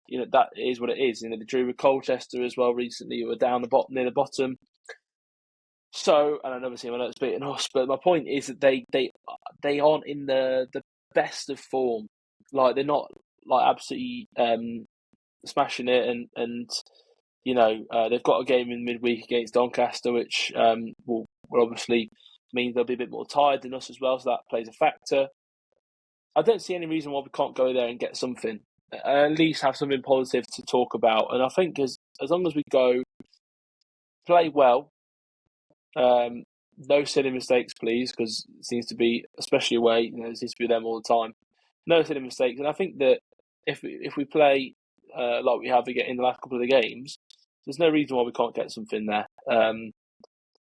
that is what it is. They drew with Colchester as well recently, who were down the bottom, near the bottom. So, and another team I know it's beating us, but my point is that they aren't in the best of form. Like, they're not like absolutely smashing it, and they've got a game in midweek against Doncaster, which will obviously mean they'll be a bit more tired than us as well, so that plays a factor. I don't see any reason why we can't go there and get something, at least have something positive to talk about. And I think as long as we go, play well, no silly mistakes, please, because it seems to be, especially away, it seems to be them all the time. No silly mistakes, and I think that if we play like we have in the last couple of the games, there's no reason why we can't get something there. And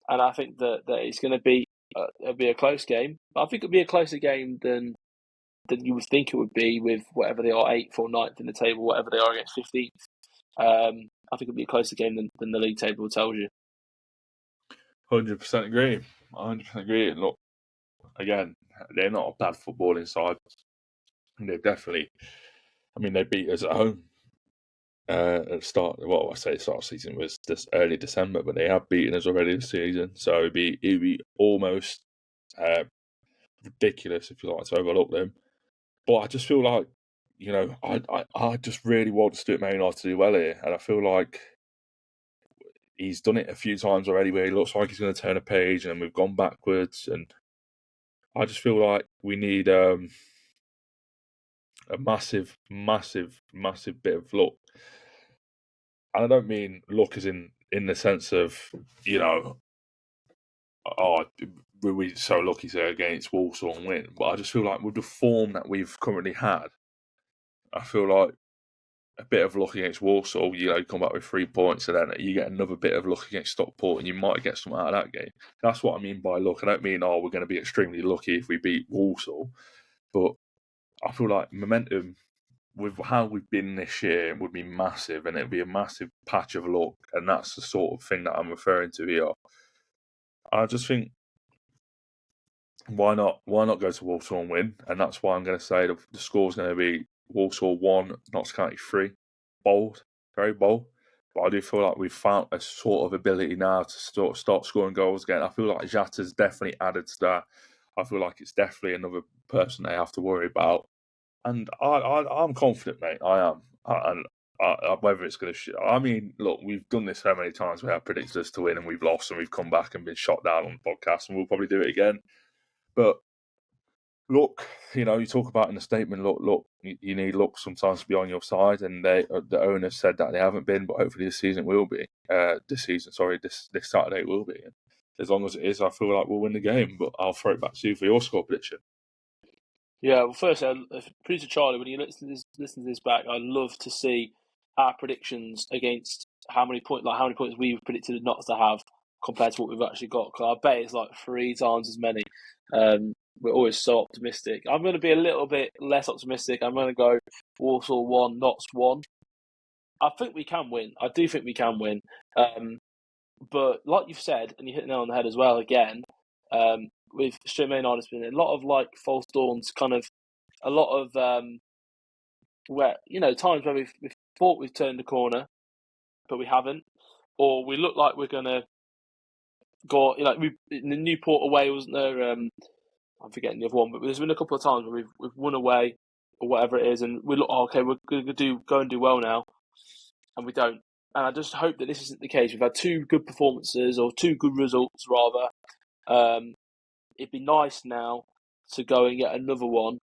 I think that it's going to be it'll be a close game. But I think it'll be a closer game than you would think it would be, with whatever they are, 8th or 9th in the table, whatever they are against 15th. I think it'll be a closer game than the league table tells you. 100% agree. 100% agree. And look, again, they're not a bad footballing side. They're definitely, they beat us at home at the start. Well, I say start of the season was this early December, but they have beaten us already this season. So it'd be almost ridiculous if you like to overlook them. But I just feel like, I just really want Stuart Maynard to do well here, and I feel like he's done it a few times already where he looks like he's going to turn a page, and we've gone backwards. And I just feel like we need a massive, massive, massive bit of luck. And I don't mean luck as in the sense of, were we so lucky to against Walsall and win? But I just feel like with the form that we've currently had, I feel like a bit of luck against Walsall, you come back with 3 points, and then you get another bit of luck against Stockport, and you might get something out of that game. That's what I mean by luck. I don't mean, we're going to be extremely lucky if we beat Walsall, but I feel like momentum with how we've been this year would be massive, and it'd be a massive patch of luck, and that's the sort of thing that I'm referring to here. I just think, why not go to Walsall and win? And that's why I'm going to say the score's going to be Walsall 1, Notts County 3. Bold, very bold. But I do feel like we've found a sort of ability now to start scoring goals again. I feel like Jata's definitely added to that. I feel like it's definitely another person they have to worry about. And I'm confident, mate. I am. And whether it's going to... look, we've done this so many times. We have predicted us to win, and we've lost, and we've come back and been shot down on the podcast, and we'll probably do it again. But look, you talk about in the statement, look, you need luck sometimes to be on your side, and the owners said that they haven't been, but hopefully this season will be. This Saturday it will be. And as long as it is, I feel like we'll win the game, but I'll throw it back to you for your score prediction. Yeah, well, first, producer Charlie, when you listen to this back, I'd love to see our predictions against how many points we've predicted not to have compared to what we've actually got. Because I bet it's like 3 times as many. We're always so optimistic. I'm going to be a little bit less optimistic. I'm going to go Walsall 1, Notts 1. I think we can win. I do think we can win. But like you've said, and you hit the nail on the head as well again, with Stuart Maynard, there's been a lot of false dawns, kind of a lot of where times where we've thought we've turned the corner, but we haven't, or we look like we're gonna go. We in the Newport away, wasn't there? I'm forgetting the other one, but there's been a couple of times where we've won away, or whatever it is, and we look, oh, okay, we're going to go and do well now, and we don't. And I just hope that this isn't the case. We've had two good performances, or two good results rather. It'd be nice now to go and get another one.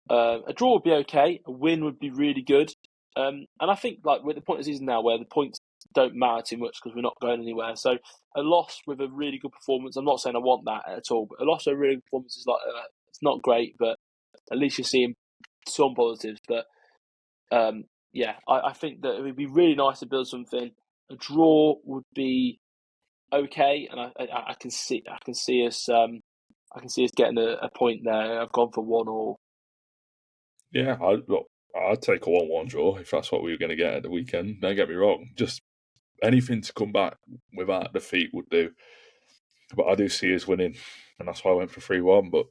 A draw would be okay. A win would be really good. And I think like we're at the point of the season now where the points don't matter too much because we're not going anywhere. So a loss with a really good performance, I'm not saying I want that at all, but a loss with a really good performance is like it's not great, but at least you're seeing some positives. But I think that it would be really nice to build something. A draw would be okay, and I can see us getting a point there. I've gone for 1-1. Yeah, I'd take a 1-1 draw if that's what we were going to get at the weekend. Don't get me wrong, just anything to come back without defeat would do. But I do see us winning, and that's why I went for 3-1. But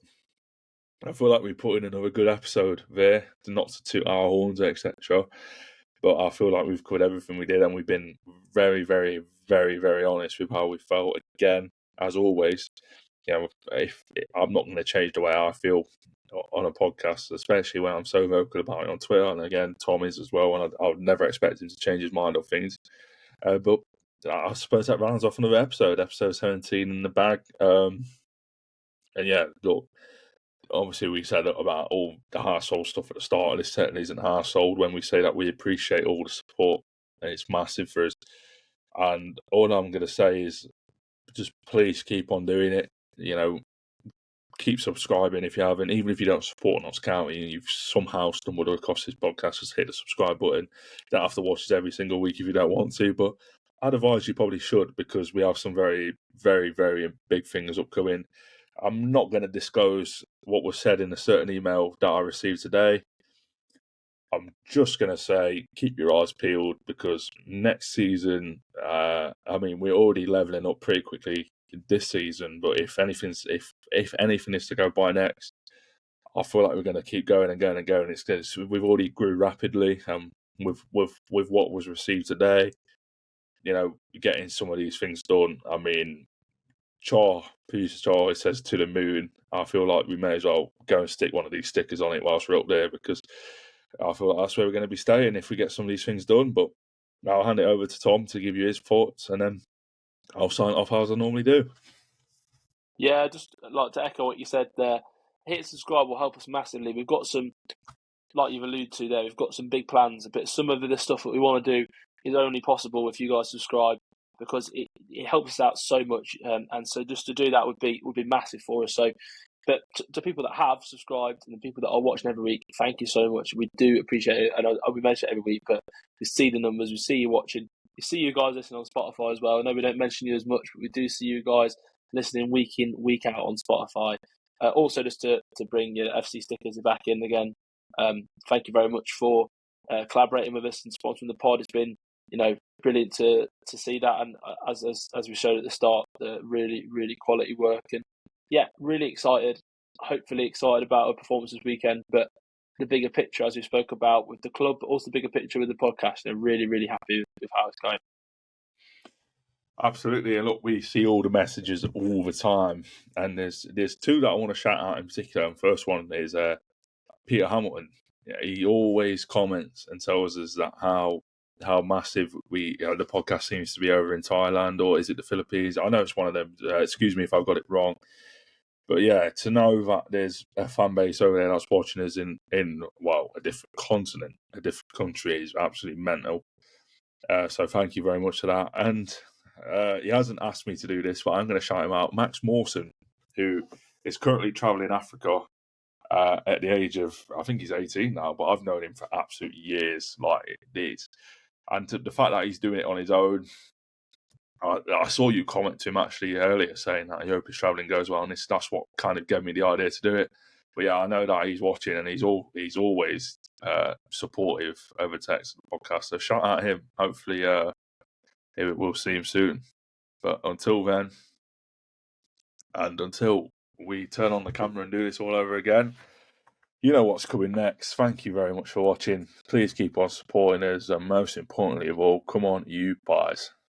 I feel like we put in another good episode there, not to toot our horns, etc. But I feel like we've covered everything we did, and we've been very, very, very, very honest with how we felt. Again, as always, I'm not going to change the way I feel on a podcast, especially when I'm so vocal about it on Twitter. And again, Tom is as well, and I would never expect him to change his mind on things. But I suppose that rounds off another episode 17 in the bag. And yeah, look, obviously we said about all the household stuff at the start. This certainly isn't household when we say that we appreciate all the support, and it's massive for us. And all I'm going to say is just please keep on doing it. Keep subscribing if you haven't. Even if you don't support Notts County and you've somehow stumbled across this podcast, just hit the subscribe button. You don't have to watch this every single week if you don't want to, but I'd advise you probably should, because we have some very, very, very big things upcoming. I'm not going to disclose what was said in a certain email that I received today. I'm just going to say keep your eyes peeled, because next season, we're already levelling up pretty quickly this season, but if anything is to go by next, I feel like we're going to keep going and going and going. We've already grew rapidly, with what was received today, getting some of these things done. I mean, piece of Char, it says to the moon. I feel like we may as well go and stick one of these stickers on it whilst we're up there, because I feel like that's where we're going to be staying if we get some of these things done. But I'll hand it over to Tom to give you his thoughts, and then I'll sign off as I normally do. Yeah, just like to echo what you said there. Hit subscribe will help us massively. We've got some, like you've alluded to there, we've got some big plans. But some of the stuff that we want to do is only possible if you guys subscribe, because it helps us out so much. And so just to do that would be massive for us. So, but to people that have subscribed and the people that are watching every week, thank you so much. We do appreciate it, and we mention it every week. But we see the numbers, we see you watching, we see you guys listening on Spotify as well. I know we don't mention you as much, but we do see you guys listening week in, week out on Spotify. Also, just to bring your FC stickers back in again. Thank you very much for collaborating with us and sponsoring the pod. It's been brilliant to see that, and as we showed at the start, really, really quality work. And yeah, really excited. Hopefully excited about our performance this weekend, but the bigger picture, as we spoke about with the club, but also the bigger picture with the podcast. And really, really happy with how it's going. Absolutely, and look, we see all the messages all the time, and there's two that I want to shout out in particular. And first one is Peter Hamilton. Yeah, he always comments and tells us that how massive the podcast seems to be over in Thailand, or is it the Philippines? I know it's one of them. Excuse me if I've got it wrong. But yeah, to know that there's a fan base over there that's watching us in a different continent, a different country, is absolutely mental. So thank you very much for that. And he hasn't asked me to do this, but I'm going to shout him out. Max Mawson, who is currently travelling Africa at the age of, I think he's 18 now, but I've known him for absolute years, like this. And the fact that he's doing it on his own, I saw you comment to him actually earlier saying that I hope his travelling goes well, and that's what kind of gave me the idea to do it. But yeah, I know that he's watching, and he's always supportive over text of the podcast. So shout out him. Hopefully, we'll see him soon. But until then, and until we turn on the camera and do this all over again, you know what's coming next. Thank you very much for watching. Please keep on supporting us, and most importantly of all, come on, you pies.